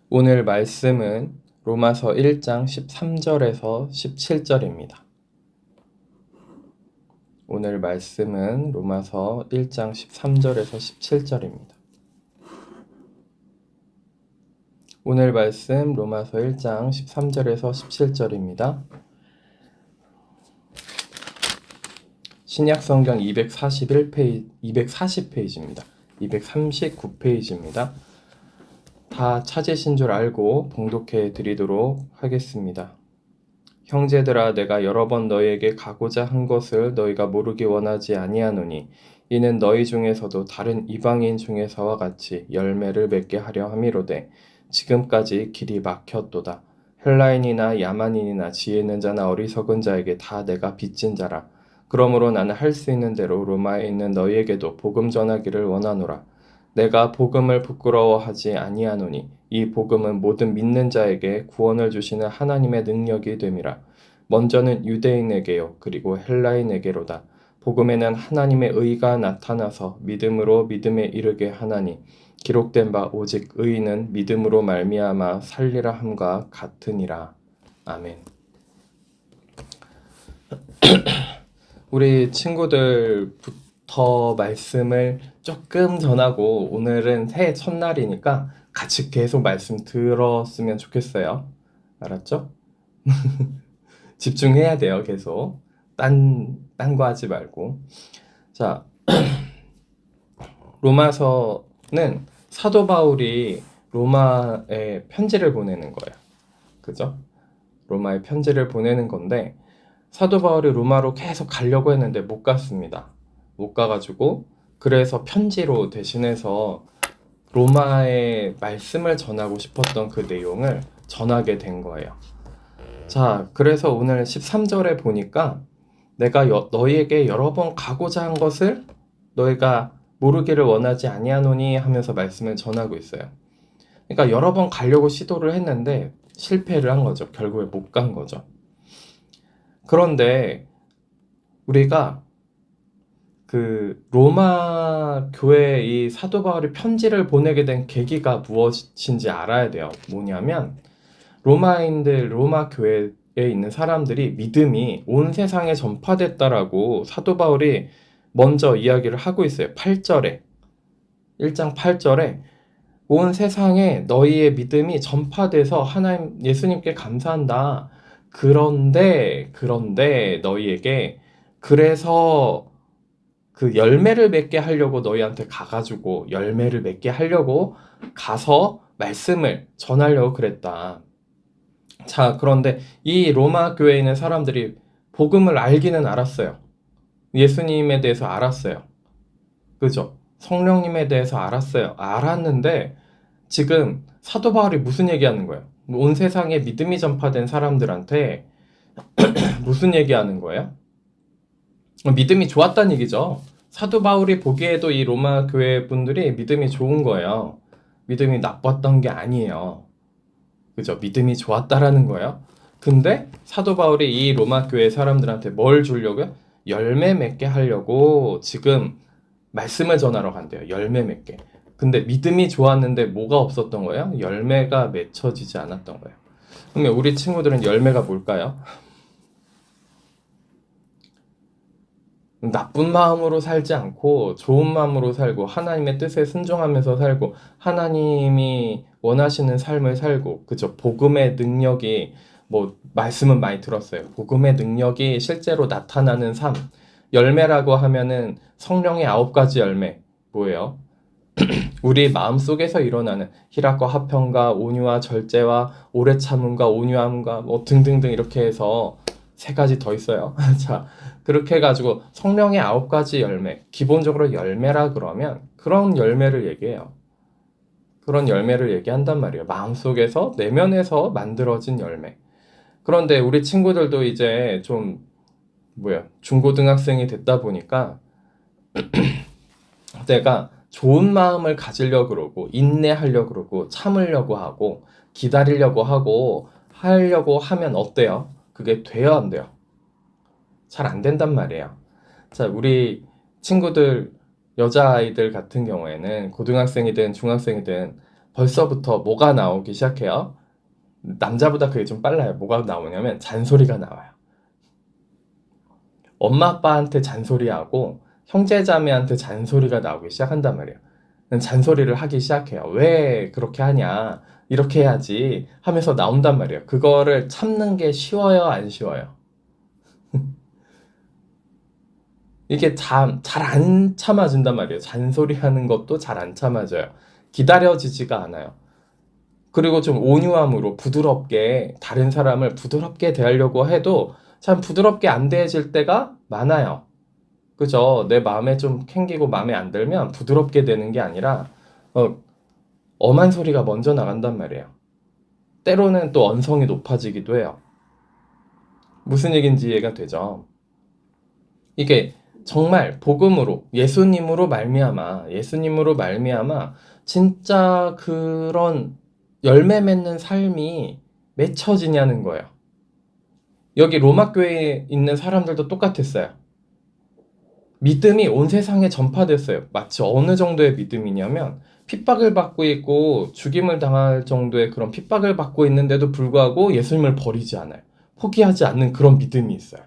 오늘 말씀은 로마서 1장 13절에서 17절입니다. 오늘 말씀은 로마서 1장 13절에서 17절입니다. 오늘 말씀 로마서 1장 13절에서 17절입니다. 신약성경 240페이지입니다. 239페이지입니다. 다 찾으신 줄 알고 봉독해 드리도록 하겠습니다. 형제들아, 내가 여러 번 너희에게 가고자 한 것을 너희가 모르기 원하지 아니하노니 이는 너희 중에서도 다른 이방인 중에서와 같이 열매를 맺게 하려 함이로되 지금까지 길이 막혔도다. 헬라인이나 야만인이나 지혜 있는 자나 어리석은 자에게 다 내가 빚진 자라. 그러므로 나는 할 수 있는 대로 로마에 있는 너희에게도 복음 전하기를 원하노라. 내가 복음을 부끄러워하지 아니하노니 이 복음은 모든 믿는 자에게 구원을 주시는 하나님의 능력이 됨이라. 먼저는 유대인에게요 그리고 헬라인에게로다. 복음에는 하나님의 의가 나타나서 믿음으로 믿음에 이르게 하나니 기록된 바 오직 의인은 믿음으로 말미암아 살리라 함과 같으니라. 아멘. 우리 친구들부터 말씀을 조금 전하고 오늘은 새해 첫날이니까 같이 계속 말씀 들었으면 좋겠어요. 알았죠? 집중해야 돼요, 계속. 딴 거 하지 말고. 자, 로마서는 사도 바울이 로마에 편지를 보내는 거예요. 그죠? 로마에 편지를 보내는 건데, 사도 바울이 로마로 계속 가려고 했는데 못 갔습니다. 못 가가지고, 그래서 편지로 대신해서 로마의 말씀을 전하고 싶었던 그 내용을 전하게 된 거예요. 자, 그래서 오늘 13절에 보니까 내가 너희에게 여러 번 가고자 한 것을 너희가 모르기를 원하지 아니하노니 하면서 말씀을 전하고 있어요. 그러니까 여러 번 가려고 시도를 했는데 실패를 한 거죠. 결국에 못 간 거죠. 그런데 우리가 그 로마 교회에 이 사도 바울이 편지를 보내게 된 계기가 무엇인지 알아야 돼요. 뭐냐면 로마 교회에 있는 사람들이 믿음이 온 세상에 전파됐다라고 사도 바울이 먼저 이야기를 하고 있어요. 8절에 1장 8절에 온 세상에 너희의 믿음이 전파돼서 하나님 예수님께 감사한다. 그런데 너희에게 그래서 그 열매를 맺게 하려고 너희한테 가가지고 열매를 맺게 하려고 가서 말씀을 전하려고 그랬다. 자, 그런데 이 로마 교회에 있는 사람들이 복음을 알기는 알았어요. 예수님에 대해서 알았어요. 그죠? 성령님에 대해서 알았어요. 알았는데 지금 사도 바울이 무슨 얘기하는 거예요? 온 세상에 믿음이 전파된 사람들한테 무슨 얘기하는 거예요? 믿음이 좋았다는 얘기죠. 사도 바울이 보기에도 이 로마 교회 분들이 믿음이 좋은 거예요. 믿음이 나빴던 게 아니에요. 그죠? 믿음이 좋았다라는 거예요. 근데 사도 바울이 이 로마 교회 사람들한테 뭘 주려고요? 열매 맺게 하려고 지금 말씀을 전하러 간대요. 열매 맺게. 근데 믿음이 좋았는데 뭐가 없었던 거예요? 열매가 맺혀지지 않았던 거예요. 그러면 우리 친구들은 열매가 뭘까요? 나쁜 마음으로 살지 않고 좋은 마음으로 살고 하나님의 뜻에 순종하면서 살고 하나님이 원하시는 삶을 살고 그죠? 복음의 능력이 뭐 말씀은 많이 들었어요. 복음의 능력이 실제로 나타나는 삶. 열매라고 하면은 성령의 9가지 열매. 뭐예요? 우리 마음속에서 일어나는 희락과 화평과 온유와 절제와 오래 참음과 온유함과 뭐 등등등 이렇게 해서 3가지 더 있어요. 자, 그렇게 해가지고 성령의 9가지 열매, 기본적으로 열매라 그러면 그런 열매를 얘기해요. 그런 열매를 얘기한단 말이에요. 마음속에서, 내면에서 만들어진 열매. 그런데 우리 친구들도 이제 좀, 중고등학생이 됐다 보니까 내가 좋은 마음을 가지려고 그러고, 인내하려고 그러고, 참으려고 하고, 기다리려고 하고, 하려고 하면 어때요? 그게 돼요, 안 돼요? 잘 안 된단 말이에요. 자, 우리 친구들, 여자아이들 같은 경우에는 고등학생이든 중학생이든 벌써부터 뭐가 나오기 시작해요? 남자보다 그게 좀 빨라요. 뭐가 나오냐면 잔소리가 나와요. 엄마 아빠한테 잔소리하고 형제자매한테 잔소리가 나오기 시작한단 말이에요. 잔소리를 하기 시작해요. 왜 그렇게 하냐? 이렇게 해야지 하면서 나온단 말이에요. 그거를 참는 게 쉬워요, 안 쉬워요? 이게 잘 안 참아진단 말이에요. 잔소리 하는 것도 잘 안 참아져요. 기다려지지가 않아요. 그리고 좀 온유함으로 부드럽게 다른 사람을 부드럽게 대하려고 해도 참 부드럽게 안 대해질 때가 많아요. 그죠? 내 마음에 좀 캥기고 마음에 안 들면 부드럽게 되는 게 아니라 엄한 소리가 먼저 나간단 말이에요. 때로는 또 언성이 높아지기도 해요. 무슨 얘기인지 이해가 되죠? 이게 정말 복음으로 예수님으로 말미암아 진짜 그런 열매 맺는 삶이 맺혀지냐는 거예요. 여기 로마 교회에 있는 사람들도 똑같았어요. 믿음이 온 세상에 전파됐어요. 마치 어느 정도의 믿음이냐면 핍박을 받고 있고 죽임을 당할 정도의 그런 핍박을 받고 있는데도 불구하고 예수님을 버리지 않아요. 포기하지 않는 그런 믿음이 있어요.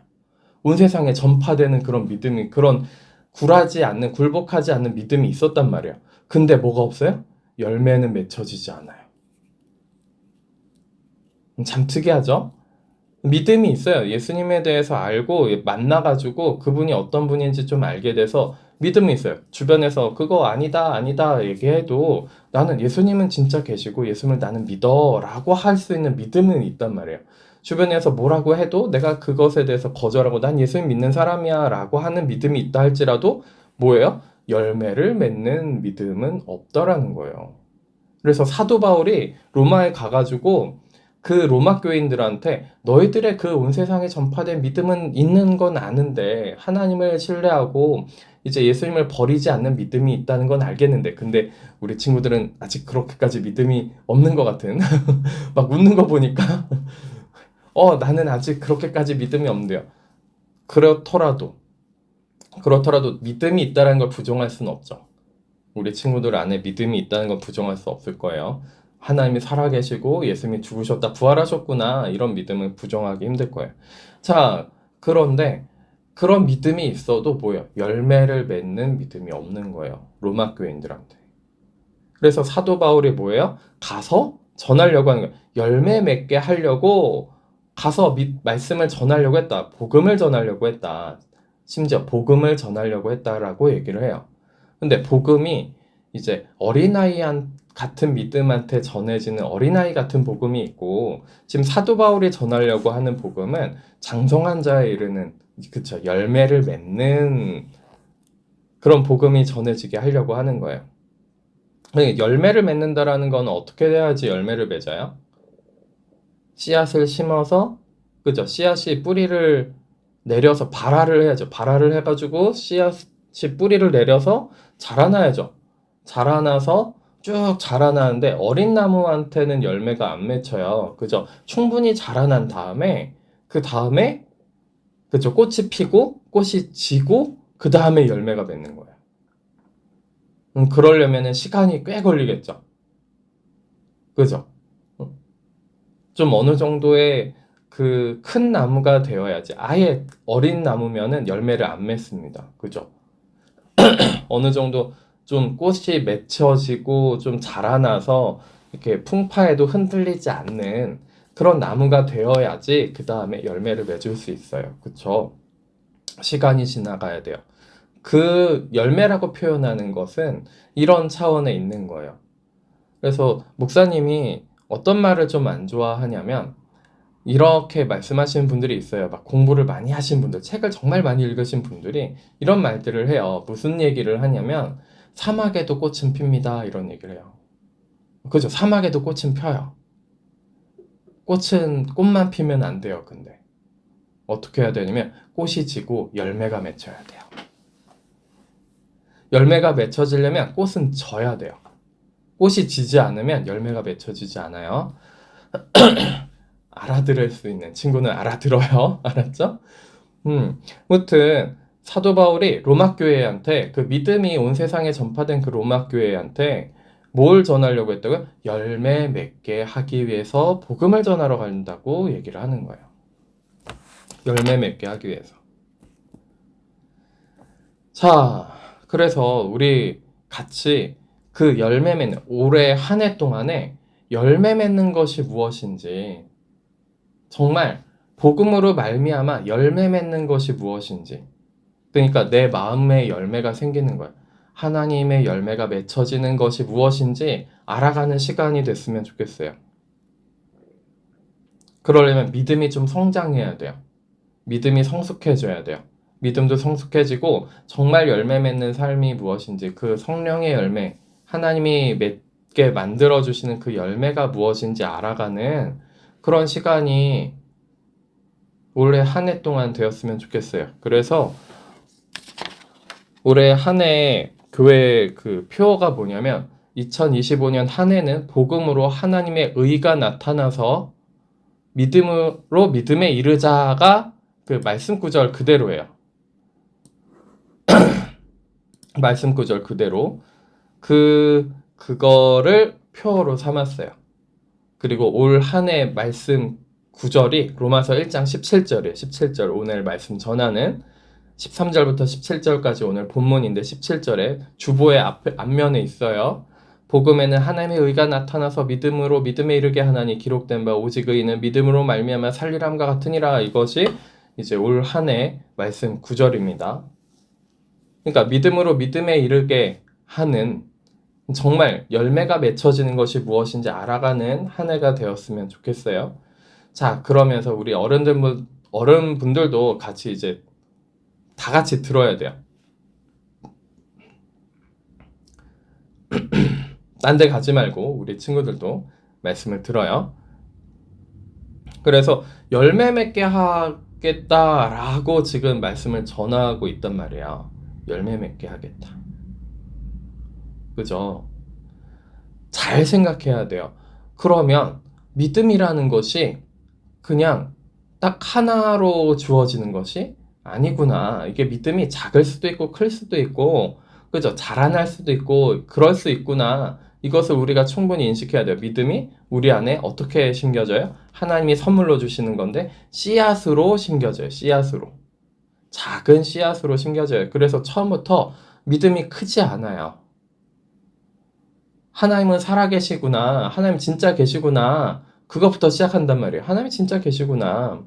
온 세상에 전파되는 그런 믿음이, 그런 굴복하지 않는 믿음이 있었단 말이에요. 근데 뭐가 없어요? 열매는 맺혀지지 않아요. 참 특이하죠? 믿음이 있어요. 예수님에 대해서 알고 만나가지고 그분이 어떤 분인지 좀 알게 돼서 믿음이 있어요. 주변에서 그거 아니다, 아니다 얘기해도 나는 예수님은 진짜 계시고 예수님을 나는 믿어 라고 할 수 있는 믿음은 있단 말이에요. 주변에서 뭐라고 해도 내가 그것에 대해서 거절하고 난 예수님 믿는 사람이야 라고 하는 믿음이 있다 할지라도 뭐예요? 열매를 맺는 믿음은 없더라는 거예요. 그래서 사도 바울이 로마에 가가지고 그 로마 교인들한테 너희들의 그 온 세상에 전파된 믿음은 있는 건 아는데 하나님을 신뢰하고 이제 예수님을 버리지 않는 믿음이 있다는 건 알겠는데 근데 우리 친구들은 아직 그렇게까지 믿음이 없는 것 같은 막 웃는 거 보니까 나는 아직 그렇게까지 믿음이 없는데요. 그렇더라도 믿음이 있다는 걸 부정할 수는 없죠. 우리 친구들 안에 믿음이 있다는 건 부정할 수 없을 거예요. 하나님이 살아계시고 예수님이 죽으셨다 부활하셨구나 이런 믿음을 부정하기 힘들 거예요. 자, 그런데 그런 믿음이 있어도 뭐예요? 열매를 맺는 믿음이 없는 거예요. 로마 교인들한테. 그래서 사도 바울이 뭐예요? 가서 전하려고 하는 거예요. 열매 맺게 하려고 가서 말씀을 전하려고 했다. 복음을 전하려고 했다. 심지어 복음을 전하려고 했다라고 얘기를 해요. 근데 복음이 이제 어린아이 같은 믿음한테 전해지는 어린아이 같은 복음이 있고 지금 사도 바울이 전하려고 하는 복음은 장성한 자에 이르는 그쵸 열매를 맺는 그런 복음이 전해지게 하려고 하는 거예요. 열매를 맺는다라는 건 어떻게 돼야지 열매를 맺어요? 씨앗을 심어서 그죠? 씨앗이 뿌리를 내려서 발화를 해야죠. 발화를 해가지고 씨앗이 뿌리를 내려서 자라나야죠. 자라나서 쭉 자라나는데 어린 나무한테는 열매가 안 맺혀요. 그죠? 충분히 자라난 다음에 그 다음에 그죠? 꽃이 피고 꽃이 지고 그 다음에 열매가 맺는 거예요. 그러려면은 시간이 꽤 걸리겠죠. 그죠? 좀 어느 정도의 그 큰 나무가 되어야지. 아예 어린 나무면은 열매를 안 맺습니다. 그죠? 어느 정도 좀 꽃이 맺혀지고 좀 자라나서 이렇게 풍파에도 흔들리지 않는 그런 나무가 되어야지 그 다음에 열매를 맺을 수 있어요. 그쵸? 시간이 지나가야 돼요. 그 열매라고 표현하는 것은 이런 차원에 있는 거예요. 그래서 목사님이 어떤 말을 좀 안 좋아하냐면 이렇게 말씀하시는 분들이 있어요. 막 공부를 많이 하신 분들, 책을 정말 많이 읽으신 분들이 이런 말들을 해요. 무슨 얘기를 하냐면 사막에도 꽃은 핍니다. 이런 얘기를 해요. 그죠? 사막에도 꽃은 펴요. 꽃만 피면 안 돼요. 근데 어떻게 해야 되냐면 꽃이 지고 열매가 맺혀야 돼요. 열매가 맺혀지려면 꽃은 져야 돼요. 꽃이 지지 않으면 열매가 맺혀지지 않아요. 알아들을 수 있는 친구는 알아들어요. 알았죠? 아무튼 사도 바울이 로마 교회한테 그 믿음이 온 세상에 전파된 그 로마 교회한테 뭘 전하려고 했다고요? 열매 맺게 하기 위해서 복음을 전하러 간다고 얘기를 하는 거예요. 열매 맺게 하기 위해서. 자, 그래서 우리 같이 그 열매 맺는, 올해 한 해 동안에 열매 맺는 것이 무엇인지, 정말 복음으로 말미암아 열매 맺는 것이 무엇인지, 그러니까 내 마음에 열매가 생기는 거야. 하나님의 열매가 맺혀지는 것이 무엇인지 알아가는 시간이 됐으면 좋겠어요. 그러려면 믿음이 좀 성장해야 돼요. 믿음이 성숙해져야 돼요. 믿음도 성숙해지고 정말 열매 맺는 삶이 무엇인지, 그 성령의 열매, 하나님이 맺게 만들어주시는 그 열매가 무엇인지 알아가는 그런 시간이 올해 한 해 동안 되었으면 좋겠어요. 그래서 올해 한 해 교회 그 표어가 뭐냐면 2025년 한 해는 복음으로 하나님의 의가 나타나서 믿음으로 믿음에 이르자가 그 말씀 구절 그대로예요. 말씀 구절 그대로 그거를 표어로 삼았어요. 그리고 올 한 해 말씀 구절이 로마서 1장 17절이에요. 17절 오늘 말씀 전하는 13절부터 17절까지 오늘 본문인데 17절에 주보의 앞면에 있어요. 복음에는 하나님의 의가 나타나서 믿음으로 믿음에 이르게 하나니 기록된 바 오직 의인은 믿음으로 말미암아 살리람과 같으니라. 이것이 이제 올 한 해 말씀 구절입니다. 그러니까 믿음으로 믿음에 이르게 하는 정말 열매가 맺혀지는 것이 무엇인지 알아가는 한 해가 되었으면 좋겠어요. 자, 그러면서 우리 어른분들도 같이 이제 다 같이 들어야 돼요. 딴 데 가지 말고 우리 친구들도 말씀을 들어요. 그래서 열매 맺게 하겠다라고 지금 말씀을 전하고 있단 말이에요. 열매 맺게 하겠다. 그죠? 잘 생각해야 돼요. 그러면 믿음이라는 것이 그냥 딱 하나로 주어지는 것이 아니구나. 이게 믿음이 작을 수도 있고 클 수도 있고, 그죠? 자라날 수도 있고 그럴 수 있구나. 이것을 우리가 충분히 인식해야 돼요. 믿음이 우리 안에 어떻게 심겨져요? 하나님이 선물로 주시는 건데 씨앗으로 심겨져요. 씨앗으로. 작은 씨앗으로 심겨져요. 그래서 처음부터 믿음이 크지 않아요. 하나님은 살아계시구나. 하나님 진짜 계시구나. 그것부터 시작한단 말이에요. 하나님이 진짜 계시구나.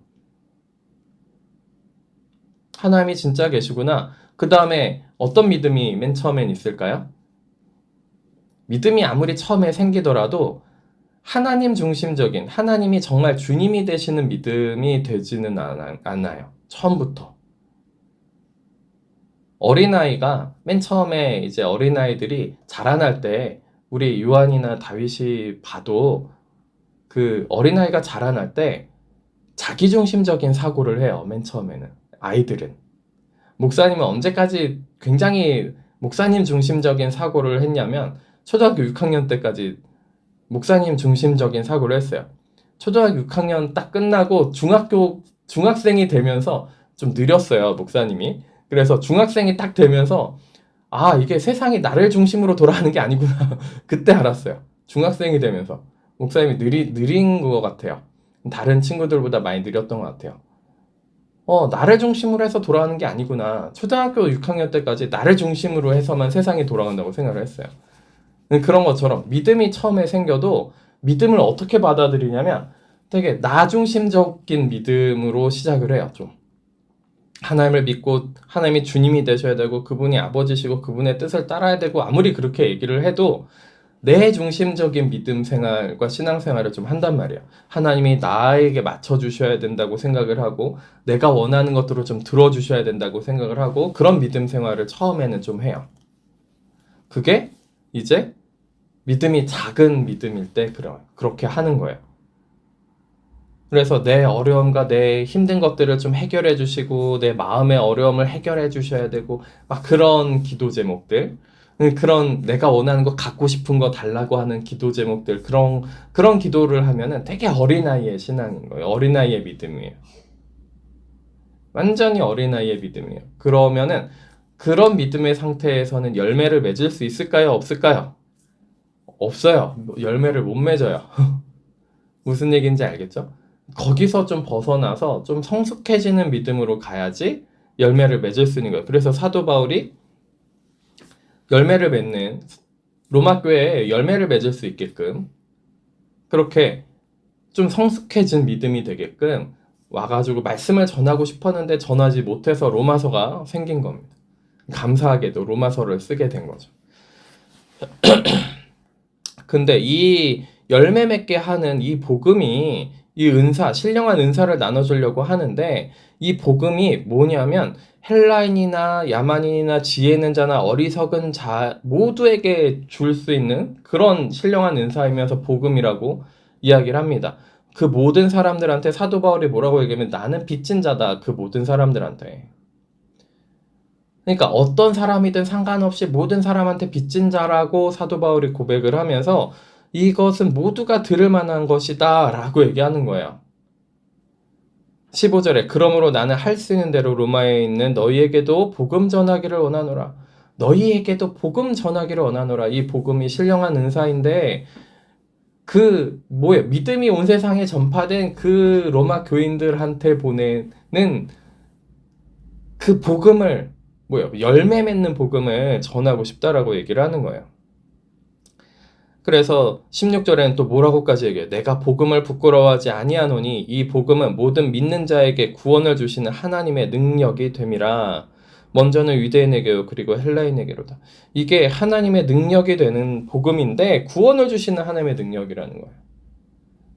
하나님이 진짜 계시구나. 그 다음에 어떤 믿음이 맨 처음엔 있을까요? 믿음이 아무리 처음에 생기더라도 하나님 중심적인, 하나님이 정말 주님이 되시는 믿음이 되지는 않아요. 처음부터. 어린아이가 맨 처음에 이제 어린아이들이 자라날 때 우리 요한이나 다윗이 봐도 그 어린아이가 자라날 때 자기중심적인 사고를 해요. 맨 처음에는. 아이들은. 목사님은 언제까지 굉장히 목사님 중심적인 사고를 했냐면 초등학교 6학년 때까지 목사님 중심적인 사고를 했어요. 초등학교 6학년 딱 끝나고 중학생이 되면서 좀 느렸어요, 목사님이. 그래서 중학생이 딱 되면서 아, 이게 세상이 나를 중심으로 돌아가는 게 아니구나. 그때 알았어요. 중학생이 되면서. 목사님이 느린 것 같아요. 다른 친구들보다 많이 느렸던 것 같아요. 나를 중심으로 해서 돌아가는 게 아니구나. 초등학교 6학년 때까지 나를 중심으로 해서만 세상이 돌아간다고 생각을 했어요. 그런 것처럼 믿음이 처음에 생겨도 믿음을 어떻게 받아들이냐면 되게 나 중심적인 믿음으로 시작을 해요, 좀. 하나님을 믿고 하나님이 주님이 되셔야 되고 그분이 아버지시고 그분의 뜻을 따라야 되고 아무리 그렇게 얘기를 해도 내 중심적인 믿음 생활과 신앙 생활을 좀 한단 말이에요. 하나님이 나에게 맞춰주셔야 된다고 생각을 하고 내가 원하는 것들을 좀 들어주셔야 된다고 생각을 하고 그런 믿음 생활을 처음에는 좀 해요. 그게 이제 믿음이 작은 믿음일 때 그렇게 하는 거예요. 그래서 내 어려움과 내 힘든 것들을 좀 해결해 주시고 내 마음의 어려움을 해결해 주셔야 되고 막 그런 기도 제목들, 그런 내가 원하는 거 갖고 싶은 거 달라고 하는 기도 제목들, 그런 기도를 하면은 되게 어린아이의 신앙인 거예요. 어린아이의 믿음이에요. 완전히 어린아이의 믿음이에요. 그러면은 그런 믿음의 상태에서는 열매를 맺을 수 있을까요? 없을까요? 없어요. 열매를 못 맺어요. 무슨 얘기인지 알겠죠? 거기서 좀 벗어나서 좀 성숙해지는 믿음으로 가야지 열매를 맺을 수 있는 거예요. 그래서 사도 바울이 열매를 맺는 로마 교회에 열매를 맺을 수 있게끔 그렇게 좀 성숙해진 믿음이 되게끔 와가지고 말씀을 전하고 싶었는데 전하지 못해서 로마서가 생긴 겁니다. 감사하게도 로마서를 쓰게 된 거죠. 근데 이 열매 맺게 하는 이 복음이 이 은사, 신령한 은사를 나눠주려고 하는데 이 복음이 뭐냐면 헬라인이나 야만인이나 지혜 있는 자나 어리석은 자 모두에게 줄 수 있는 그런 신령한 은사이면서 복음이라고 이야기를 합니다. 그 모든 사람들한테 사도 바울이 뭐라고 얘기하면 나는 빚진 자다. 그 모든 사람들한테. 그러니까 어떤 사람이든 상관없이 모든 사람한테 빚진 자라고 사도 바울이 고백을 하면서 이것은 모두가 들을 만한 것이다 라고 얘기하는 거예요. 15절에 그러므로 나는 할 수 있는 대로 로마에 있는 너희에게도 복음 전하기를 원하노라. 너희에게도 복음 전하기를 원하노라. 이 복음이 신령한 은사인데 믿음이 온 세상에 전파된 그 로마 교인들한테 보내는 그 복음을 열매 맺는 복음을 전하고 싶다라고 얘기를 하는 거예요. 그래서 16절에는 또 뭐라고까지 얘기해요. 내가 복음을 부끄러워하지 아니하노니 이 복음은 모든 믿는 자에게 구원을 주시는 하나님의 능력이 됨이라. 먼저는 유대인에게요 그리고 헬라인에게로다. 이게 하나님의 능력이 되는 복음인데 구원을 주시는 하나님의 능력이라는 거예요.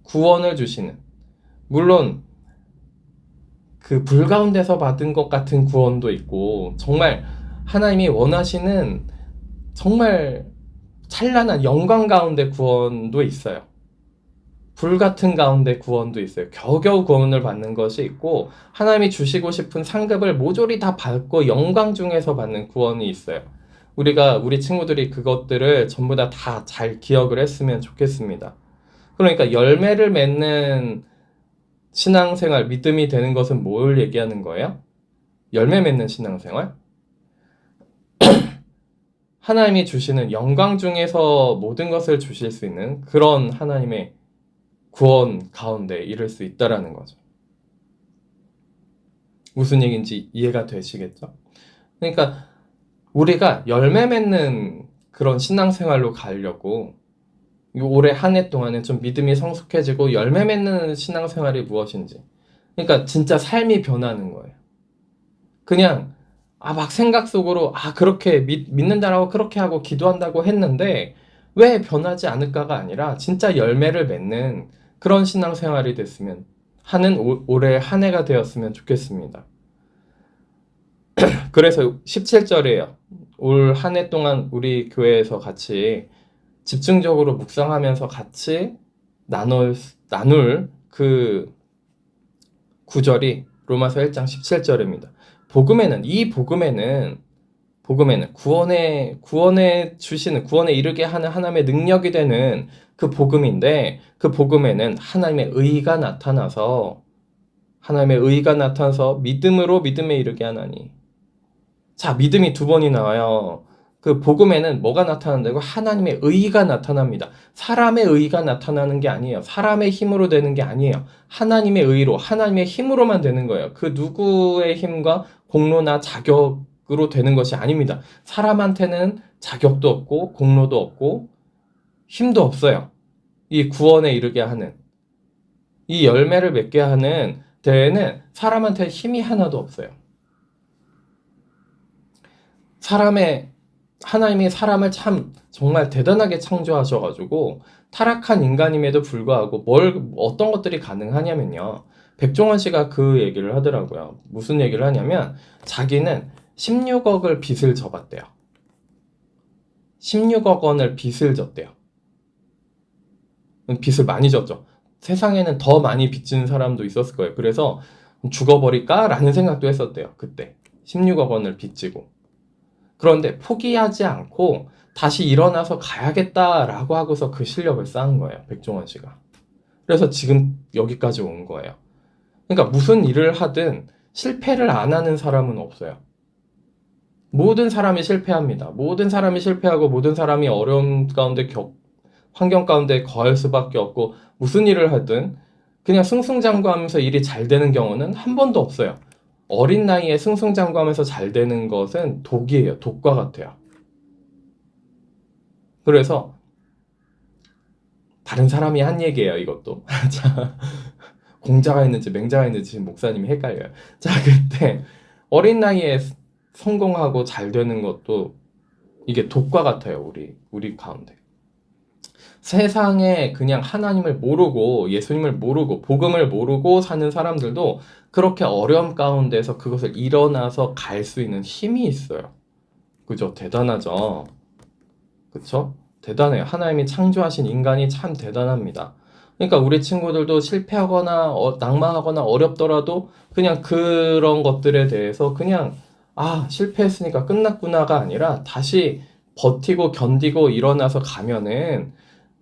구원을 주시는. 물론 그 불 가운데서 받은 것 같은 구원도 있고 정말 하나님이 원하시는 정말 찬란한 영광 가운데 구원도 있어요. 불 같은 가운데 구원도 있어요. 겨우겨우 구원을 받는 것이 있고 하나님이 주시고 싶은 상급을 모조리 다 받고 영광 중에서 받는 구원이 있어요. 우리 친구들이 그것들을 전부 다 잘 기억을 했으면 좋겠습니다. 그러니까 열매를 맺는 신앙생활, 믿음이 되는 것은 뭘 얘기하는 거예요? 열매 맺는 신앙생활? 하나님이 주시는 영광 중에서 모든 것을 주실 수 있는 그런 하나님의 구원 가운데 이를 수 있다라는 거죠. 무슨 얘기인지 이해가 되시겠죠? 그러니까 우리가 열매 맺는 그런 신앙생활로 가려고 올해 한 해 동안은 좀 믿음이 성숙해지고 열매 맺는 신앙생활이 무엇인지 그러니까 진짜 삶이 변하는 거예요. 그냥 막 생각 속으로 그렇게 믿는다라고 그렇게 하고 기도한다고 했는데 왜 변하지 않을까가 아니라 진짜 열매를 맺는 그런 신앙생활이 됐으면 하는 올해 한 해가 되었으면 좋겠습니다. 그래서 17절이에요. 올 한 해 동안 우리 교회에서 같이 집중적으로 묵상하면서 같이 나눌 그 구절이 로마서 1장 17절입니다. 복음에는 구원에 이르게 하는 하나님의 능력이 되는 그 복음인데 그 복음에는 하나님의 의가 나타나서 믿음으로 믿음에 이르게 하나니. 자, 믿음이 두 번이 나와요. 그 복음에는 뭐가 나타난다고? 하나님의 의가 나타납니다. 사람의 의가 나타나는 게 아니에요. 사람의 힘으로 되는 게 아니에요. 하나님의 의로, 하나님의 힘으로만 되는 거예요. 그 누구의 힘과 공로나 자격으로 되는 것이 아닙니다. 사람한테는 자격도 없고 공로도 없고 힘도 없어요. 이 구원에 이르게 하는 이 열매를 맺게 하는 데에는 사람한테 힘이 하나도 없어요. 하나님이 사람을 참 정말 대단하게 창조하셔가지고 타락한 인간임에도 불구하고 어떤 것들이 가능하냐면요. 백종원 씨가 그 얘기를 하더라고요. 무슨 얘기를 하냐면 자기는 16억을 빚을 져봤대요. 16억 원을 빚을 졌대요. 빚을 많이 졌죠. 세상에는 더 많이 빚진 사람도 있었을 거예요. 그래서 죽어버릴까? 라는 생각도 했었대요. 그때 16억 원을 빚지고. 그런데 포기하지 않고 다시 일어나서 가야겠다라고 하고서 그 실력을 쌓은 거예요. 백종원 씨가. 그래서 지금 여기까지 온 거예요. 그러니까 무슨 일을 하든 실패를 안 하는 사람은 없어요. 모든 사람이 실패합니다. 모든 사람이 실패하고 모든 사람이 어려움 가운데 환경 가운데 거할 수밖에 없고 무슨 일을 하든 그냥 승승장구하면서 일이 잘 되는 경우는 한 번도 없어요. 어린 나이에 승승장구하면서 잘 되는 것은 독이에요. 독과 같아요. 그래서 다른 사람이 한 얘기예요, 이것도. 자, 공자가 있는지 맹자가 있는지 지금 목사님이 헷갈려요. 자, 그때 어린 나이에 성공하고 잘 되는 것도 이게 독과 같아요, 우리 가운데. 세상에 그냥 하나님을 모르고 예수님을 모르고 복음을 모르고 사는 사람들도 그렇게 어려움 가운데서 그것을 일어나서 갈 수 있는 힘이 있어요. 그죠? 대단하죠? 그쵸? 대단해요. 하나님이 창조하신 인간이 참 대단합니다. 그러니까 우리 친구들도 실패하거나 낭망하거나 어렵더라도 그냥 그런 것들에 대해서 그냥 실패했으니까 끝났구나가 아니라 다시 버티고 견디고 일어나서 가면은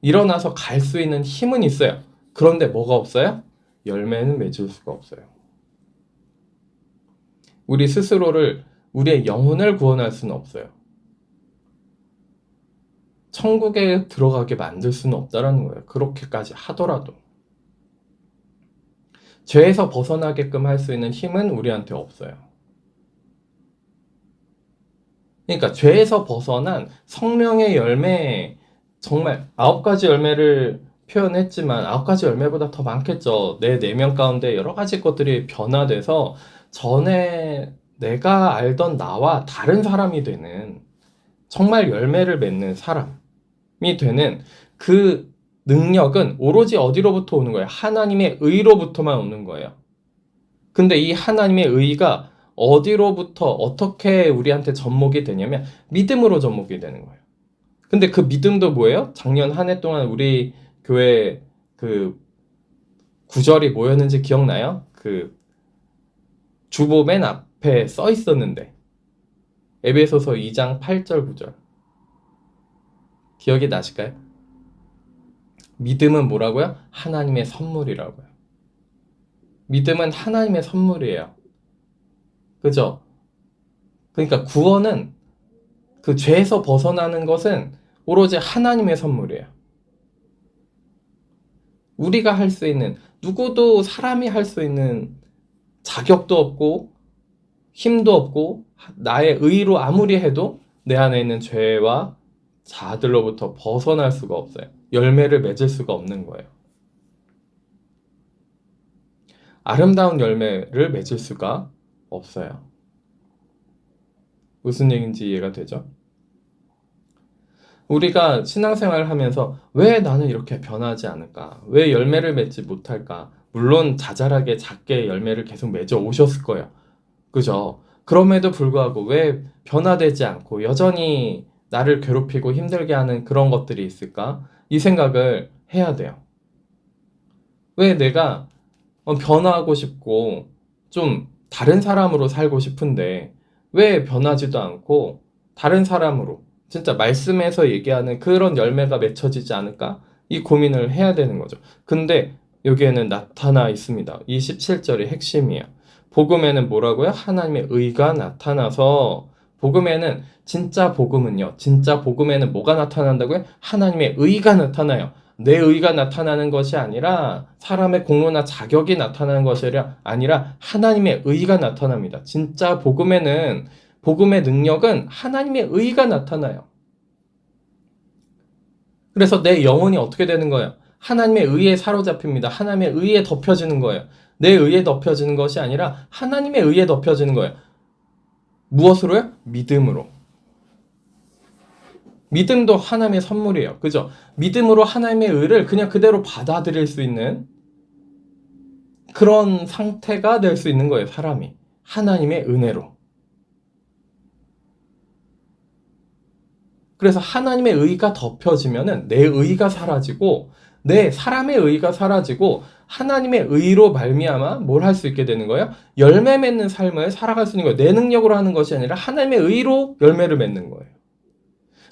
일어나서 갈 수 있는 힘은 있어요. 그런데 뭐가 없어요? 열매는 맺을 수가 없어요. 우리 스스로를 우리의 영혼을 구원할 수는 없어요. 천국에 들어가게 만들 수는 없다라는 거예요. 그렇게까지 하더라도. 죄에서 벗어나게끔 할 수 있는 힘은 우리한테 없어요. 그러니까 죄에서 벗어난 성령의 열매, 정말 9가지 열매를 표현했지만 9가지 열매보다 더 많겠죠. 내 내면 가운데 여러 가지 것들이 변화돼서 전에 내가 알던 나와 다른 사람이 되는 정말 열매를 맺는 사람이 되는 그 능력은 오로지 어디로부터 오는 거예요? 하나님의 의로부터만 오는 거예요. 근데 이 하나님의 의가 어디로부터 어떻게 우리한테 접목이 되냐면 믿음으로 접목이 되는 거예요. 근데 그 믿음도 뭐예요? 작년 한 해 동안 우리 교회 그 구절이 뭐였는지 기억나요? 그 주보 맨 앞에 써 있었는데 에베소서 2장 8절 9절 기억이 나실까요? 믿음은 뭐라고요? 하나님의 선물이라고요. 믿음은 하나님의 선물이에요. 그죠? 그러니까 구원은 그 죄에서 벗어나는 것은 오로지 하나님의 선물이에요. 우리가 할 수 있는, 누구도 사람이 할 수 있는 자격도 없고 힘도 없고 나의 의로 아무리 해도 내 안에 있는 죄와 자들로부터 벗어날 수가 없어요. 열매를 맺을 수가 없는 거예요. 아름다운 열매를 맺을 수가 없어요. 무슨 얘기인지 이해가 되죠? 우리가 신앙생활을 하면서 왜 나는 이렇게 변하지 않을까? 왜 열매를 맺지 못할까? 물론 자잘하게 작게 열매를 계속 맺어 오셨을 거예요. 그죠? 그럼에도 불구하고 왜 변화되지 않고 여전히 나를 괴롭히고 힘들게 하는 그런 것들이 있을까? 이 생각을 해야 돼요. 왜 내가 변화하고 싶고 좀 다른 사람으로 살고 싶은데 왜 변하지도 않고 다른 사람으로 진짜 말씀에서 얘기하는 그런 열매가 맺혀지지 않을까? 이 고민을 해야 되는 거죠. 근데 여기에는 나타나 있습니다. 이 17절이 핵심이에요. 복음에는 뭐라고요? 하나님의 의가 나타나서 복음에는 진짜 복음은요. 진짜 복음에는 뭐가 나타난다고요? 하나님의 의가 나타나요. 내 의가 나타나는 것이 아니라 사람의 공로나 자격이 나타나는 것이 아니라 하나님의 의가 나타납니다. 진짜 복음에는 복음의 능력은 하나님의 의가 나타나요. 그래서 내 영혼이 어떻게 되는 거예요? 하나님의 의에 사로잡힙니다. 하나님의 의에 덮여지는 거예요. 내 의에 덮여지는 것이 아니라 하나님의 의에 덮여지는 거예요. 무엇으로요? 믿음으로. 믿음도 하나님의 선물이에요. 그죠? 믿음으로 하나님의 의를 그냥 그대로 받아들일 수 있는 그런 상태가 될 수 있는 거예요. 사람이. 하나님의 은혜로. 그래서 하나님의 의가 덮여지면은 내 의가 사라지고 내 사람의 의가 사라지고 하나님의 의로 말미암아 뭘 할 수 있게 되는 거예요? 열매 맺는 삶을 살아갈 수 있는 거예요. 내 능력으로 하는 것이 아니라 하나님의 의로 열매를 맺는 거예요.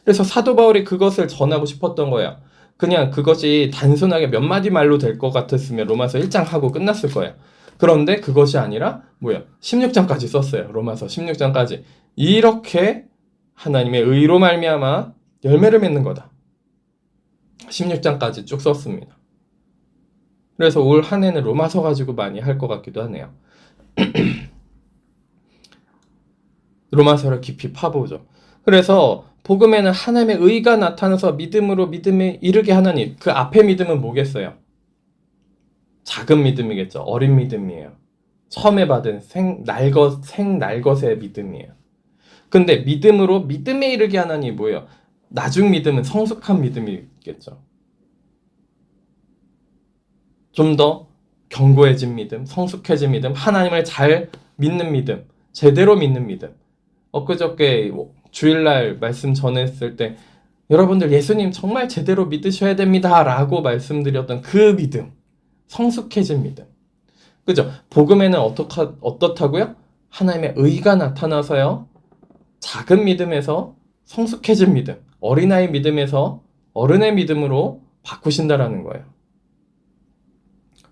그래서 사도 바울이 그것을 전하고 싶었던 거예요. 그냥 그것이 단순하게 몇 마디 말로 될 것 같았으면 로마서 1장 하고 끝났을 거예요. 그런데 그것이 아니라 16장까지 썼어요. 로마서 16장까지. 이렇게 하나님의 의로 말미암아 열매를 맺는 거다. 16장까지 쭉 썼습니다. 그래서 올 한 해는 로마서 가지고 많이 할 것 같기도 하네요. 로마서를 깊이 파보죠. 그래서 복음에는 하나님의 의가 나타나서 믿음으로 믿음에 이르게 하나니, 그 앞에 믿음은 뭐겠어요? 작은 믿음이겠죠. 어린 믿음이에요. 처음에 받은 생날것의 믿음이에요. 근데 믿음으로 믿음에 이르게 하나니 뭐예요? 나중 믿음은 성숙한 믿음이겠죠. 좀 더 견고해진 믿음, 성숙해진 믿음, 하나님을 잘 믿는 믿음, 제대로 믿는 믿음. 엊그저께 주일날 말씀 전했을 때 여러분들 예수님 정말 제대로 믿으셔야 됩니다 라고 말씀드렸던 그 믿음, 성숙해진 믿음. 그죠? 복음에는 어떻다고요? 하나님의 의가 나타나서요, 작은 믿음에서 성숙해진 믿음, 어린아이 믿음에서 어른의 믿음으로 바꾸신다라는 거예요.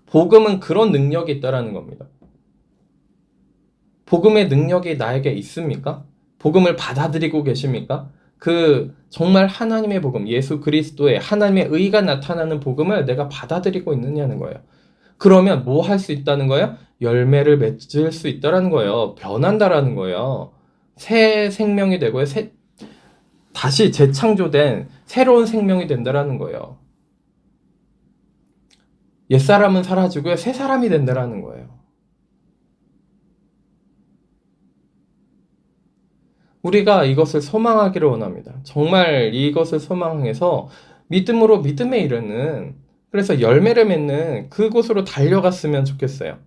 복음은 그런 능력이 있다라는 겁니다. 복음의 능력이 나에게 있습니까? 복음을 받아들이고 계십니까? 그 정말 하나님의 복음, 예수 그리스도의 하나님의 의가 나타나는 복음을 내가 받아들이고 있느냐는 거예요. 그러면 뭐 할 수 있다는 거예요? 열매를 맺을 수 있다라는 거예요. 변한다라는 거예요. 새 생명이 되고요. 다시 재창조된 새로운 생명이 된다라는 거예요. 옛사람은 사라지고요. 새 사람이 된다라는 거예요. 우리가 이것을 소망하기를 원합니다. 정말 이것을 소망해서 믿음으로 믿음에 이르는, 그래서 열매를 맺는 그곳으로 달려갔으면 좋겠어요.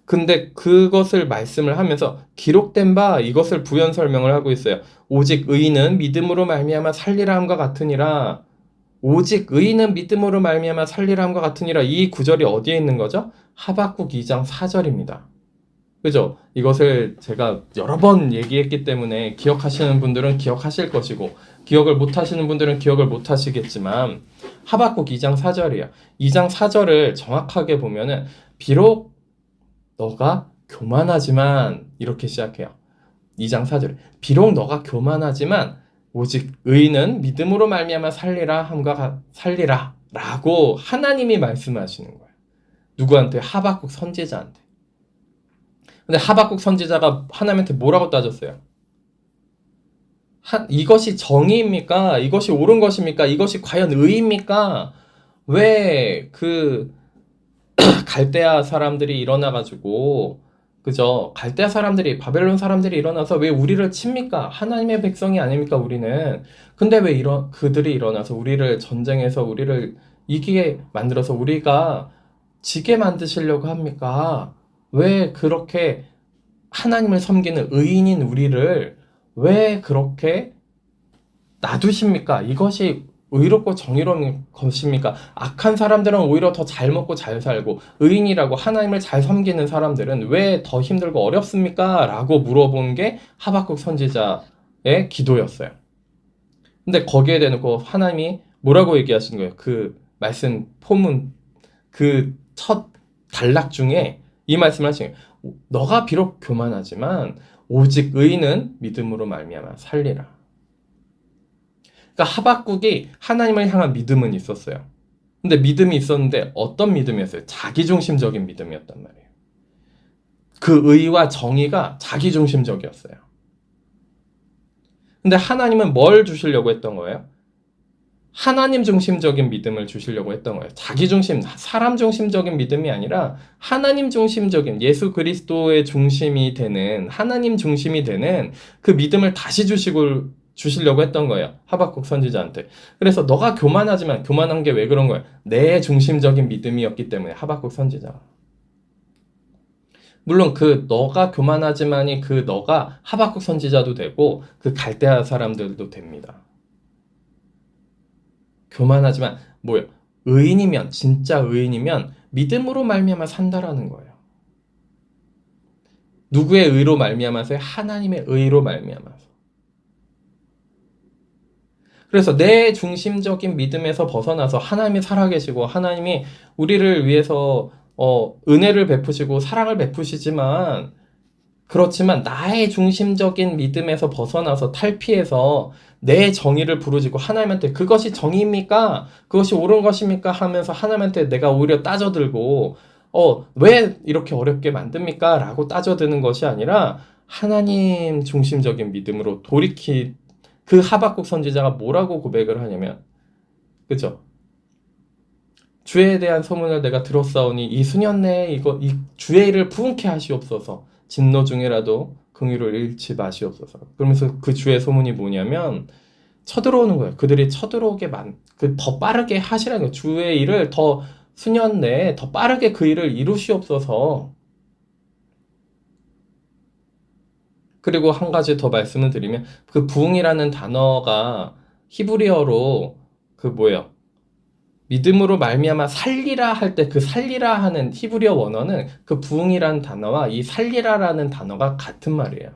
근데 그것을 말씀을 하면서 기록된 바 이것을 부연 설명을 하고 있어요. 오직 의인은 믿음으로 말미암아 살리라 함과 같으니라. 오직 의인은 믿음으로 말미암아 살리라 함과 같으니라. 이 구절이 어디에 있는 거죠? 하박국 2장 4절입니다. 그죠? 이것을 제가 여러 번 얘기했기 때문에 기억하시는 분들은 기억하실 것이고, 기억을 못 하시는 분들은 기억을 못 하시겠지만, 하박국 2장 4절이에요. 2장 4절을 정확하게 보면은, 비록 너가 교만하지만, 이렇게 시작해요. 2장 4절. 비록 너가 교만하지만, 오직 의인은 믿음으로 말미암아 살리라 함과 살리라 라고 하나님이 말씀하시는 거예요. 누구한테? 하박국 선지자한테. 근데 하박국 선지자가 하나님한테 뭐라고 따졌어요? 이것이 정의입니까? 이것이 옳은 것입니까? 이것이 과연 의입니까? 왜 갈대아 사람들이 일어나가지고, 그죠? 갈대아 사람들이, 바벨론 사람들이 일어나서 왜 우리를 칩니까? 하나님의 백성이 아닙니까, 우리는? 근데 왜 그들이 일어나서 우리를 전쟁에서 우리를 이기게 만들어서 우리가 지게 만드시려고 합니까? 왜 그렇게 하나님을 섬기는 의인인 우리를 왜 그렇게 놔두십니까? 이것이 의롭고 정의로운 것입니까? 악한 사람들은 오히려 더 잘 먹고 잘 살고, 의인이라고 하나님을 잘 섬기는 사람들은 왜 더 힘들고 어렵습니까? 라고 물어본 게 하박국 선지자의 기도였어요. 근데 거기에 대놓고 하나님이 뭐라고 얘기하신 거예요? 그 말씀 포문, 그 첫 단락 중에 이 말씀을 하신 거예요. 너가 비록 교만하지만 오직 의인은 믿음으로 말미암아 살리라. 그러니까 하박국이 하나님을 향한 믿음은 있었어요. 근데 믿음이 있었는데 어떤 믿음이었어요? 자기중심적인 믿음이었단 말이에요. 그 의와 정의가 자기중심적이었어요. 근데 하나님은 뭘 주시려고 했던 거예요? 하나님 중심적인 믿음을 주시려고 했던 거예요. 자기 중심, 사람 중심적인 믿음이 아니라 하나님 중심적인, 예수 그리스도의 중심이 되는, 하나님 중심이 되는 그 믿음을 다시 주시려고 했던 거예요. 하박국 선지자한테. 그래서 너가 교만하지만, 교만한 게 왜 그런 거예요? 내 중심적인 믿음이었기 때문에, 하박국 선지자가. 물론 너가 교만하지만이 너가 하박국 선지자도 되고 그 갈대아 사람들도 됩니다. 교만하지만 뭐예요? 의인이면, 진짜 의인이면 믿음으로 말미암아 산다라는 거예요. 누구의 의로 말미암아서요? 하나님의 의로 말미암아서. 그래서 내 중심적인 믿음에서 벗어나서 하나님이 살아계시고 하나님이 우리를 위해서 은혜를 베푸시고 사랑을 베푸시지만 그렇지만 나의 중심적인 믿음에서 벗어나서 탈피해서 내 정의를 부르짖고 하나님한테 그것이 정의입니까? 그것이 옳은 것입니까? 하면서 하나님한테 내가 오히려 따져들고 왜 이렇게 어렵게 만듭니까? 라고 따져드는 것이 아니라 하나님 중심적인 믿음으로 그 하박국 선지자가 뭐라고 고백을 하냐면, 그죠? 주에 대한 소문을 내가 들었사오니 이 수년 내에 이 주의 일을 부응케 하시옵소서. 진노 중에라도 긍휼을 잃지 마시옵소서. 그러면서 그 주의 소문이 뭐냐면 쳐들어오는 거예요. 그들이 쳐들어오게 더 빠르게 하시라는 거예요. 주의 일을 더 수년 내에 더 빠르게 그 일을 이루시옵소서. 그리고 한 가지 더 말씀을 드리면 그 부응이라는 단어가 히브리어로 그 뭐예요? 믿음으로 말미암아 살리라 할 때 그 살리라 하는 히브리어 원어는 그 부응이라는 단어와 이 살리라라는 단어가 같은 말이에요.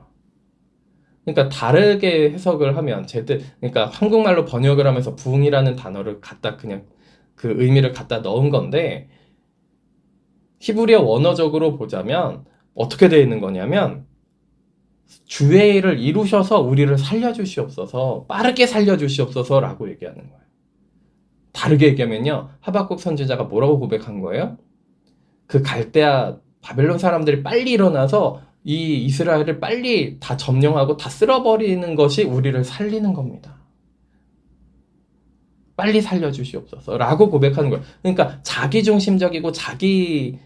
그러니까 다르게 해석을 하면 그러니까 한국말로 번역을 하면서 부응이라는 단어를 그냥 그 의미를 갖다 넣은 건데 히브리어 원어적으로 보자면 어떻게 되어 있는 거냐면 주의 일을 이루셔서 우리를 살려주시옵소서, 빠르게 살려주시옵소서라고 얘기하는 거예요. 다르게 얘기하면요, 하박국 선지자가 뭐라고 고백한 거예요? 그 갈대아 바벨론 사람들이 빨리 일어나서 이 이스라엘을 빨리 다 점령하고 다 쓸어버리는 것이 우리를 살리는 겁니다. 빨리 살려주시옵소서 라고 고백하는 거예요. 그러니까 자기중심적이고 자기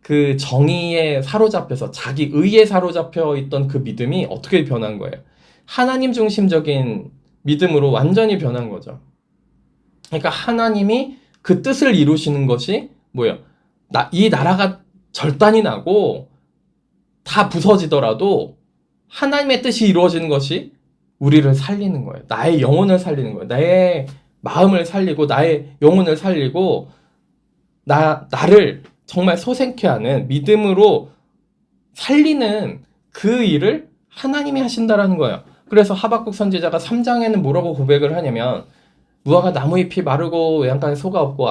그 정의에 사로잡혀서 자기 의에 사로잡혀 있던 그 믿음이 어떻게 변한 거예요? 하나님 중심적인 믿음으로 완전히 변한 거죠. 그러니까 하나님이 그 뜻을 이루시는 것이 뭐예요? 이 나라가 절단이 나고 다 부서지더라도 하나님의 뜻이 이루어지는 것이 우리를 살리는 거예요. 나의 영혼을 살리는 거예요. 나의 마음을 살리고 나의 영혼을 살리고 나를 정말 소생케 하는 믿음으로 살리는 그 일을 하나님이 하신다라는 거예요. 그래서 하박국 선지자가 3장에는 뭐라고 고백을 하냐면 무화과 나무잎이 마르고 외양간에 소가 없고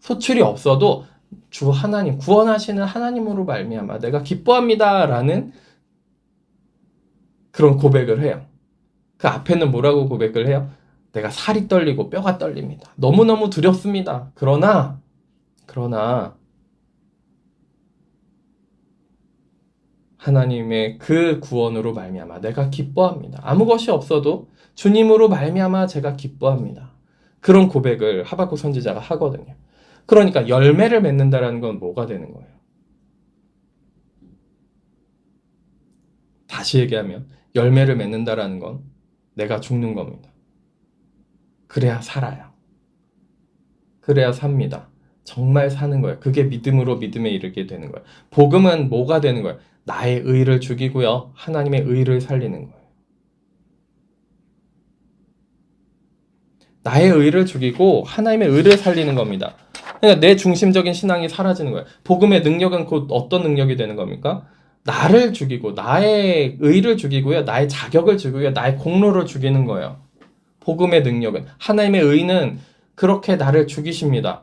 소출이 없어도 주 하나님, 구원하시는 하나님으로 말미암아 내가 기뻐합니다라는 그런 고백을 해요. 그 앞에는 뭐라고 고백을 해요? 내가 살이 떨리고 뼈가 떨립니다. 너무너무 두렵습니다. 그러나 하나님의 그 구원으로 말미암아 내가 기뻐합니다. 아무 것이 없어도 주님으로 말미암아 제가 기뻐합니다. 그런 고백을 하박국 선지자가 하거든요. 그러니까 열매를 맺는다라는 건 뭐가 되는 거예요? 다시 얘기하면 열매를 맺는다라는 건 내가 죽는 겁니다. 그래야 살아요. 그래야 삽니다. 정말 사는 거예요. 그게 믿음으로 믿음에 이르게 되는 거예요. 복음은 뭐가 되는 거예요? 나의 의를 죽이고요. 하나님의 의를 살리는 거예요. 나의 의를 죽이고 하나님의 의를 살리는 겁니다. 그러니까 내 중심적인 신앙이 사라지는 거예요. 복음의 능력은 곧 어떤 능력이 되는 겁니까? 나를 죽이고 나의 의를 죽이고요. 나의 자격을 죽이고요. 나의 공로를 죽이는 거예요. 복음의 능력은 하나님의 의는 그렇게 나를 죽이십니다.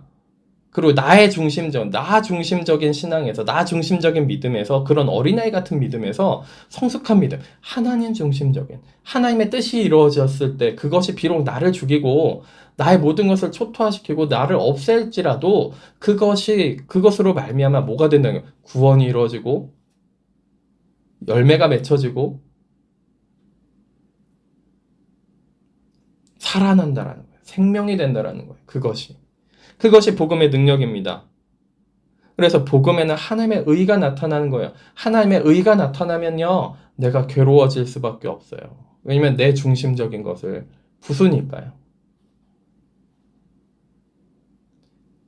그리고 나 중심적인 신앙에서, 나 중심적인 믿음에서, 그런 어린아이 같은 믿음에서 성숙한 믿음, 하나님 중심적인, 하나님의 뜻이 이루어졌을 때 그것이 비록 나를 죽이고 나의 모든 것을 초토화시키고 나를 없앨지라도 그것으로 말미암아 뭐가 된다는 거예요? 구원이 이루어지고 열매가 맺혀지고 살아난다라는 거예요. 생명이 된다라는 거예요. 그것이 복음의 능력입니다. 그래서 복음에는 하나님의 의가 나타나는 거예요. 하나님의 의가 나타나면요, 내가 괴로워질 수밖에 없어요. 왜냐면 내 중심적인 것을 부수니까요.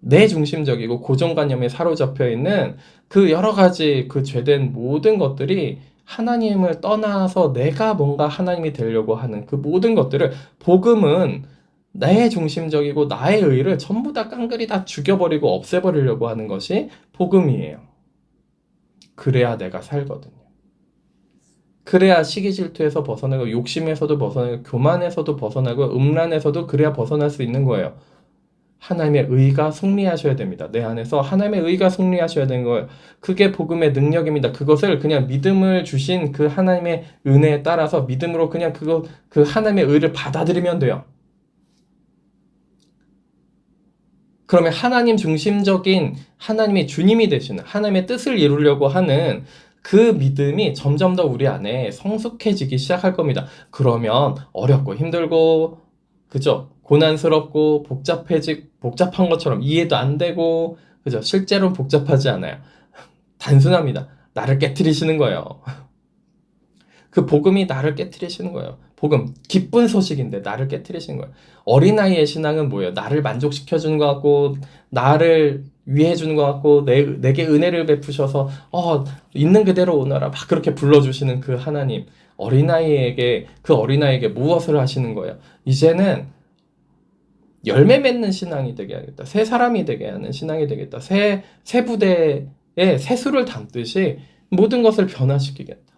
내 중심적이고 고정관념에 사로잡혀 있는 그 여러 가지 그 죄된 모든 것들이 하나님을 떠나서 내가 뭔가 하나님이 되려고 하는 그 모든 것들을 복음은 내 중심적이고 나의 의를 전부 다 깡그리 다 죽여버리고 없애버리려고 하는 것이 복음이에요. 그래야 내가 살거든요. 그래야 시기 질투에서 벗어나고 욕심에서도 벗어나고 교만에서도 벗어나고 음란에서도 그래야 벗어날 수 있는 거예요. 하나님의 의가 승리하셔야 됩니다. 내 안에서 하나님의 의가 승리하셔야 되는 거예요. 그게 복음의 능력입니다. 그것을 그냥 믿음을 주신 그 하나님의 은혜에 따라서 믿음으로 그냥 그 하나님의 의를 받아들이면 돼요. 그러면 하나님 중심적인 하나님의 주님이 되시는 하나님의 뜻을 이루려고 하는 그 믿음이 점점 더 우리 안에 성숙해지기 시작할 겁니다. 그러면 어렵고 힘들고, 그죠? 고난스럽고 복잡한 것처럼 이해도 안 되고, 그죠? 실제로는 복잡하지 않아요. 단순합니다. 나를 깨트리시는 거예요. 그 복음이 나를 깨트리시는 거예요. 복음, 기쁜 소식인데 나를 깨트리시는 거예요. 어린아이의 신앙은 뭐예요? 나를 만족시켜주는 것 같고, 나를 위해주는 것 같고, 내게 은혜를 베푸셔서, 있는 그대로 오너라. 막 그렇게 불러주시는 그 하나님. 그 어린아이에게 무엇을 하시는 거예요? 이제는 열매 맺는 신앙이 되게 하겠다. 새 사람이 되게 하는 신앙이 되겠다. 새 부대에 새수를 담듯이 모든 것을 변화시키겠다.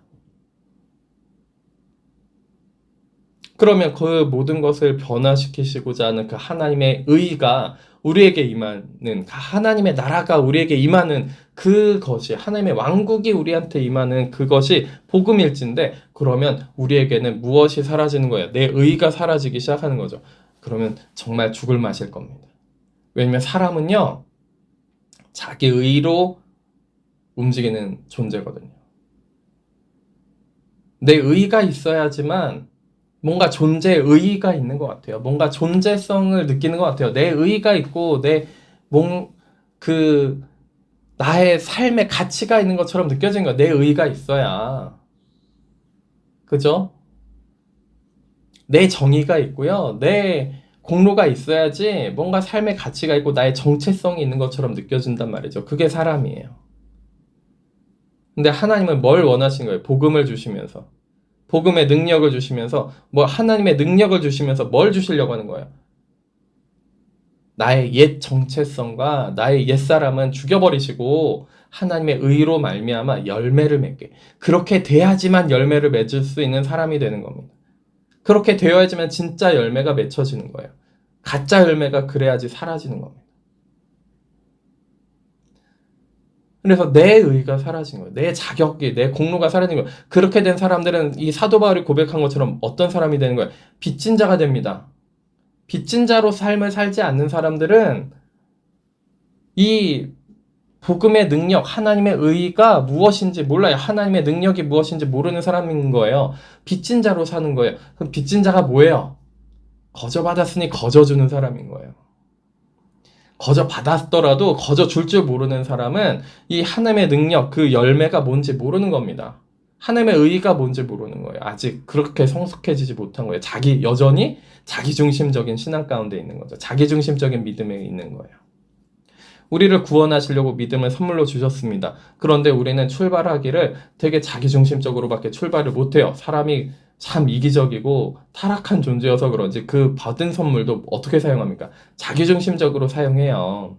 그러면 그 모든 것을 변화시키시고자 하는 그 하나님의 의가 우리에게 임하는, 하나님의 나라가 우리에게 임하는 그것이, 하나님의 왕국이 우리한테 임하는 그것이 복음일진데, 그러면 우리에게는 무엇이 사라지는 거예요? 내 의가 사라지기 시작하는 거죠. 그러면 정말 죽을 맛일 겁니다. 왜냐면 사람은요, 자기 의로 움직이는 존재거든요. 내 의가 있어야지만 뭔가 존재의 의의가 있는 것 같아요. 뭔가 존재성을 느끼는 것 같아요. 내 의의가 있고, 나의 삶의 가치가 있는 것처럼 느껴지는 거예요. 내 의의가 있어야. 그죠? 내 정의가 있고요. 내 공로가 있어야지 뭔가 삶의 가치가 있고 나의 정체성이 있는 것처럼 느껴진단 말이죠. 그게 사람이에요. 근데 하나님은 뭘 원하신 거예요? 복음을 주시면서. 복음의 능력을 주시면서, 하나님의 능력을 주시면서 뭘 주시려고 하는 거예요? 나의 옛 정체성과 나의 옛사람은 죽여버리시고 하나님의 의로 말미암아 열매를 맺게. 그렇게 돼야지만 열매를 맺을 수 있는 사람이 되는 겁니다. 그렇게 되어야지만 진짜 열매가 맺혀지는 거예요. 가짜 열매가 그래야지 사라지는 겁니다. 그래서 내 의가 사라진 거예요. 내 자격이, 내 공로가 사라진 거예요. 그렇게 된 사람들은 이 사도 바울이 고백한 것처럼 어떤 사람이 되는 거예요? 빚진 자가 됩니다. 빚진 자로 삶을 살지 않는 사람들은 이 복음의 능력, 하나님의 의가 무엇인지 몰라요. 하나님의 능력이 무엇인지 모르는 사람인 거예요. 빚진 자로 사는 거예요. 그럼 빚진 자가 뭐예요? 거저 받았으니 거저 주는 사람인 거예요. 거저 받았더라도 거저 줄 줄 모르는 사람은 이 하나님의 능력, 그 열매가 뭔지 모르는 겁니다. 하나님의 의의가 뭔지 모르는 거예요. 아직 그렇게 성숙해지지 못한 거예요. 여전히 자기중심적인 신앙 가운데 있는 거죠. 자기중심적인 믿음에 있는 거예요. 우리를 구원하시려고 믿음을 선물로 주셨습니다. 그런데 우리는 출발하기를 되게 자기중심적으로밖에 출발을 못해요. 사람이 참 이기적이고 타락한 존재여서 그런지 그 받은 선물도 어떻게 사용합니까? 자기중심적으로 사용해요.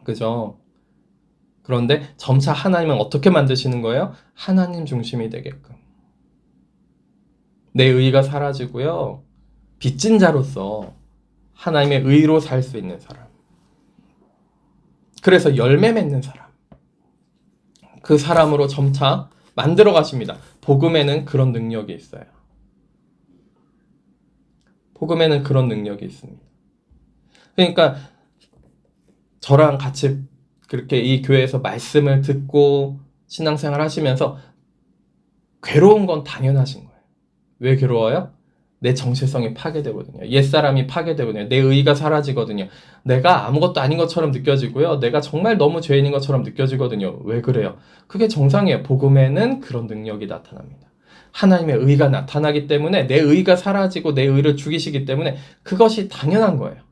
그죠? 그런데 점차 하나님은 어떻게 만드시는 거예요? 하나님 중심이 되게끔. 내 의의가 사라지고요. 빚진 자로서 하나님의 의로 살 수 있는 사람. 그래서 열매 맺는 사람. 그 사람으로 점차 만들어 가십니다. 복음에는 그런 능력이 있어요. 복음에는 그런 능력이 있습니다. 그러니까 저랑 같이 그렇게 이 교회에서 말씀을 듣고 신앙생활 하시면서 괴로운 건 당연하신 거예요. 왜 괴로워요? 내 정체성이 파괴되거든요. 옛사람이 파괴되거든요. 내 의의가 사라지거든요. 내가 아무것도 아닌 것처럼 느껴지고요. 내가 정말 너무 죄인인 것처럼 느껴지거든요. 왜 그래요? 그게 정상이에요. 복음에는 그런 능력이 나타납니다. 하나님의 의가 나타나기 때문에 내 의가 사라지고 내 의를 죽이시기 때문에 그것이 당연한 거예요.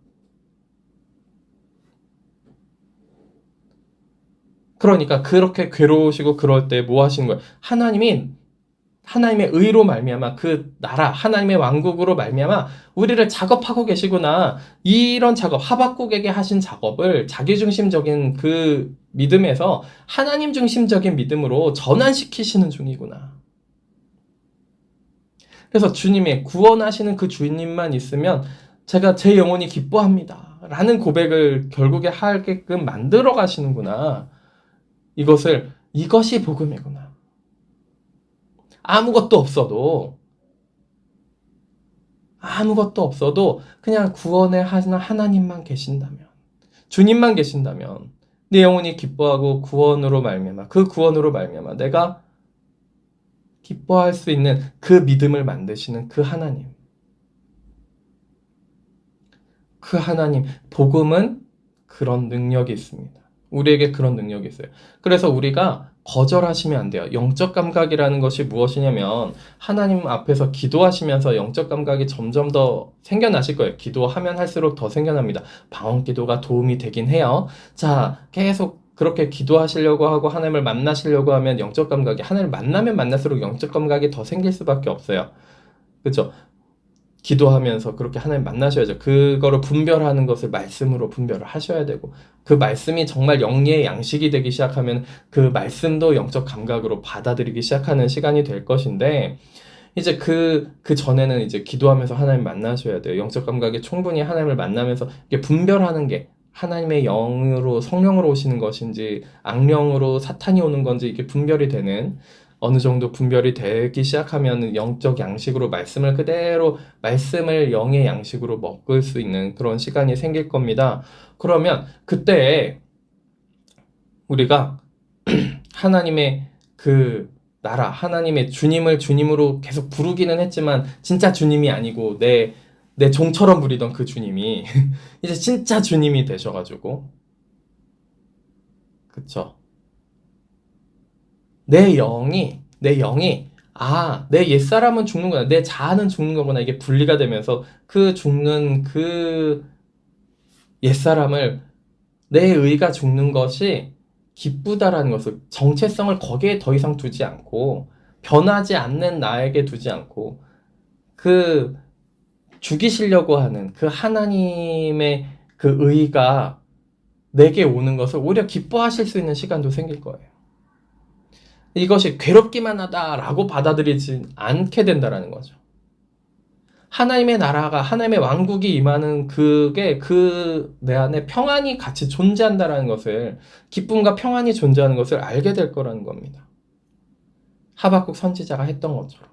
그러니까 그렇게 괴로우시고 그럴 때 뭐 하시는 거예요? 하나님의 의로 말미암아 그 나라 하나님의 왕국으로 말미암아 우리를 작업하고 계시구나. 이런 작업, 하박국에게 하신 작업을 자기중심적인 그 믿음에서 하나님 중심적인 믿음으로 전환시키시는 중이구나. 그래서 주님이 구원하시는 그 주님만 있으면 제가 제 영혼이 기뻐합니다. 라는 고백을 결국에 하게끔 만들어 가시는구나. 이것이 복음이구나. 아무것도 없어도 그냥 구원의 하나님만 계신다면, 주님만 계신다면 내 영혼이 기뻐하고 그 구원으로 말미암아 내가 기뻐할 수 있는 그 믿음을 만드시는 그 하나님, 복음은 그런 능력이 있습니다. 우리에게 그런 능력이 있어요. 그래서 우리가 거절하시면 안 돼요. 영적 감각이라는 것이 무엇이냐면 하나님 앞에서 기도하시면서 영적 감각이 점점 더 생겨나실 거예요. 기도하면 할수록 더 생겨납니다. 방언 기도가 도움이 되긴 해요. 자, 계속 그렇게 기도하시려고 하고 하나님을 만나시려고 하면 영적 감각이, 하나님을 만나면 만날수록 영적 감각이 더 생길 수밖에 없어요. 그렇죠? 기도하면서 그렇게 하나님 만나셔야죠. 그거를 분별하는 것을 말씀으로 분별을 하셔야 되고, 그 말씀이 정말 영의 양식이 되기 시작하면 그 말씀도 영적 감각으로 받아들이기 시작하는 시간이 될 것인데, 이제 그 전에는 이제 기도하면서 하나님 만나셔야 돼요. 영적 감각이 충분히 하나님을 만나면서 이게 분별하는 게 하나님의 영으로, 성령으로 오시는 것인지 악령으로 사탄이 오는 건지 이게 분별이 되는, 어느 정도 분별이 되기 시작하면 영적 양식으로 말씀을 영의 양식으로 먹을 수 있는 그런 시간이 생길 겁니다. 그러면 그때 우리가 하나님의 그 나라, 하나님의 주님을 주님으로 계속 부르기는 했지만 진짜 주님이 아니고 내 종처럼 부리던 그 주님이 이제 진짜 주님이 되셔가지고, 그쵸? 내 영이 내 옛사람은 죽는구나, 내 자아는 죽는 거구나, 이게 분리가 되면서 그 죽는 그 옛사람을, 내 의가 죽는 것이 기쁘다라는 것을, 정체성을 거기에 더 이상 두지 않고 변하지 않는 나에게 두지 않고 그 죽이시려고 하는 그 하나님의 그 의가 내게 오는 것을 오히려 기뻐하실 수 있는 시간도 생길 거예요. 이것이 괴롭기만 하다라고 받아들이지 않게 된다라는 거죠. 하나님의 나라가, 하나님의 왕국이 임하는 그게 내 안에 평안이 같이 존재한다라는 것을, 기쁨과 평안이 존재하는 것을 알게 될 거라는 겁니다. 하박국 선지자가 했던 것처럼.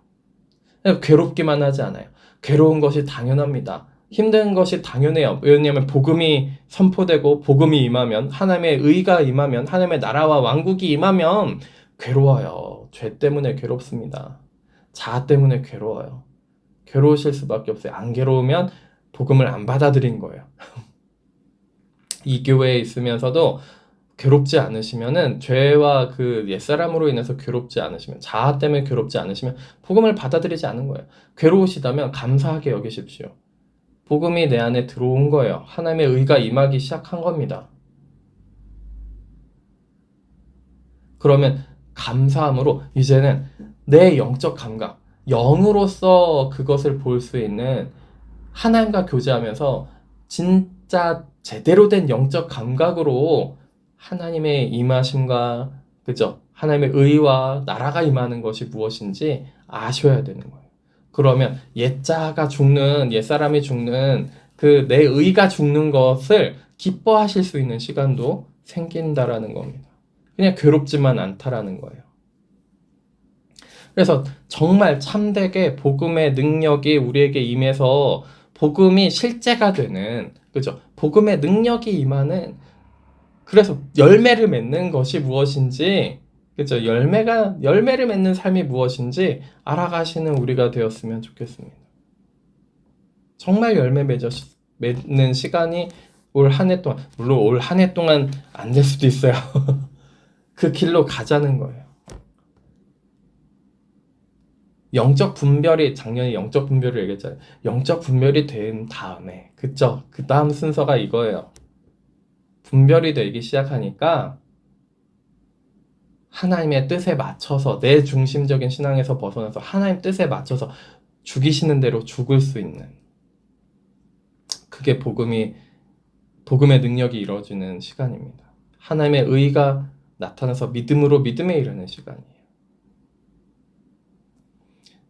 괴롭기만 하지 않아요. 괴로운 것이 당연합니다. 힘든 것이 당연해요. 왜냐하면 복음이 선포되고 복음이 임하면, 하나님의 의가 임하면, 하나님의 나라와 왕국이 임하면 괴로워요. 죄 때문에 괴롭습니다. 자아 때문에 괴로워요. 괴로우실 수밖에 없어요. 안 괴로우면 복음을 안 받아들인 거예요. 이 교회에 있으면서도 괴롭지 않으시면은, 죄와 그 옛사람으로 인해서 괴롭지 않으시면, 자아 때문에 괴롭지 않으시면 복음을 받아들이지 않은 거예요. 괴로우시다면 감사하게 여기십시오. 복음이 내 안에 들어온 거예요. 하나님의 의가 임하기 시작한 겁니다. 그러면 감사함으로 이제는 내 영적 감각, 영으로서 그것을 볼 수 있는, 하나님과 교제하면서 진짜 제대로 된 영적 감각으로 하나님의 임하심과, 그죠? 하나님의 의와 나라가 임하는 것이 무엇인지 아셔야 되는 거예요. 그러면 옛사람이 죽는 그 내 의가 죽는 것을 기뻐하실 수 있는 시간도 생긴다라는 겁니다. 그냥 괴롭지만 않다라는 거예요. 그래서 정말 참되게 복음의 능력이 우리에게 임해서 복음이 실제가 되는, 그죠? 복음의 능력이 임하는, 그래서 열매를 맺는 것이 무엇인지, 그죠? 열매를 맺는 삶이 무엇인지 알아가시는 우리가 되었으면 좋겠습니다. 정말 맺는 시간이 올 한 해 동안, 물론 올 한 해 동안 안 될 수도 있어요. 그 길로 가자는 거예요. 작년에 영적 분별을 얘기했잖아요. 영적 분별이 된 다음에, 그쵸? 그 다음 순서가 이거예요. 분별이 되기 시작하니까 하나님의 뜻에 맞춰서, 내 중심적인 신앙에서 벗어나서 하나님 뜻에 맞춰서 죽이시는 대로 죽을 수 있는, 그게 복음의 능력이 이루어지는 시간입니다. 하나님의 의가 나타나서 믿음으로 믿음에 이르는 시간이에요.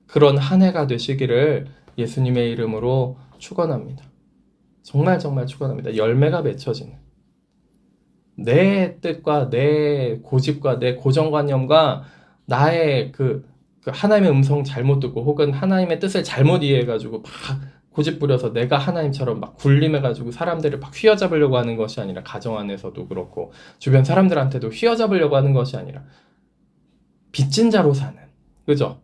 그런 한 해가 되시기를 예수님의 이름으로 축원합니다. 정말 정말 축원합니다. 열매가 맺혀지는 내 뜻과 내 고집과 내 고정관념과 나의 그 하나님의 음성 잘못 듣고 혹은 하나님의 뜻을 잘못 이해해가지고 막 고집 부려서 내가 하나님처럼 막 군림해가지고 사람들을 막 휘어잡으려고 하는 것이 아니라, 가정 안에서도 그렇고 주변 사람들한테도 휘어잡으려고 하는 것이 아니라 빚진 자로 사는, 그죠?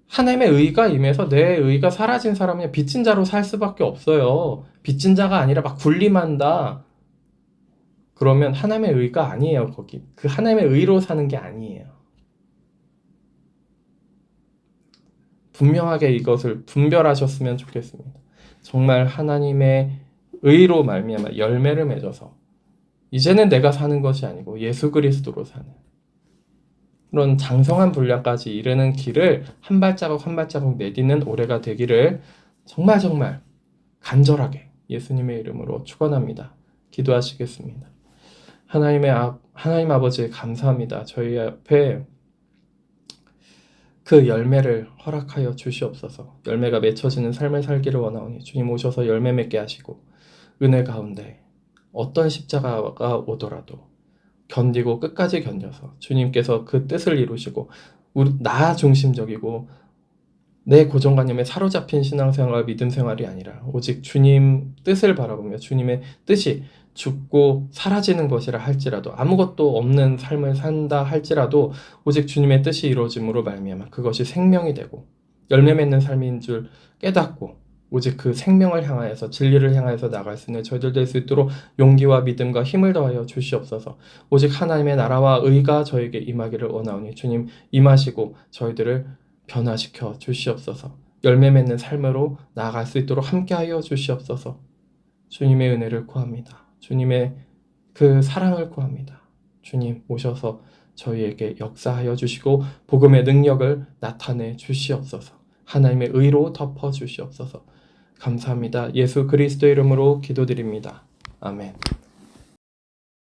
하나님의 의가 임해서 내 의가 사라진 사람은 빚진 자로 살 수밖에 없어요. 빚진 자가 아니라 막 군림한다. 그러면 하나님의 의가 아니에요, 거기. 그 하나님의 의로 사는 게 아니에요. 분명하게 이것을 분별하셨으면 좋겠습니다. 정말 하나님의 의로 말미암아 열매를 맺어서 이제는 내가 사는 것이 아니고 예수 그리스도로 사는 그런 장성한 분량까지 이르는 길을 한 발자국 한 발자국 내딛는 올해가 되기를 정말 정말 간절하게 예수님의 이름으로 축원합니다. 기도하시겠습니다. 하나님 아버지 감사합니다. 저희 앞에 그 열매를 허락하여 주시옵소서. 열매가 맺혀지는 삶을 살기를 원하오니 주님 오셔서 열매 맺게 하시고 은혜 가운데 어떤 십자가가 오더라도 견디고 끝까지 견뎌서 주님께서 그 뜻을 이루시고 나 중심적이고 내 고정관념에 사로잡힌 신앙생활, 믿음 생활이 아니라 오직 주님 뜻을 바라보며 주님의 뜻이 죽고 사라지는 것이라 할지라도, 아무것도 없는 삶을 산다 할지라도 오직 주님의 뜻이 이루어짐으로 말미암아 그것이 생명이 되고 열매 맺는 삶인 줄 깨닫고 오직 그 생명을 향하여서, 진리를 향하여서 나갈 수 있는 저희들 될 수 있도록 용기와 믿음과 힘을 더하여 주시옵소서. 오직 하나님의 나라와 의가 저에게 임하기를 원하오니 주님 임하시고 저희들을 변화시켜 주시옵소서. 열매 맺는 삶으로 나아갈 수 있도록 함께하여 주시옵소서. 주님의 은혜를 구합니다. 주님의 그 사랑을 구합니다. 주님 오셔서 저희에게 역사하여 주시고 복음의 능력을 나타내 주시옵소서. 하나님의 의로 덮어 주시옵소서. 감사합니다. 예수 그리스도 이름으로 기도드립니다. 아멘.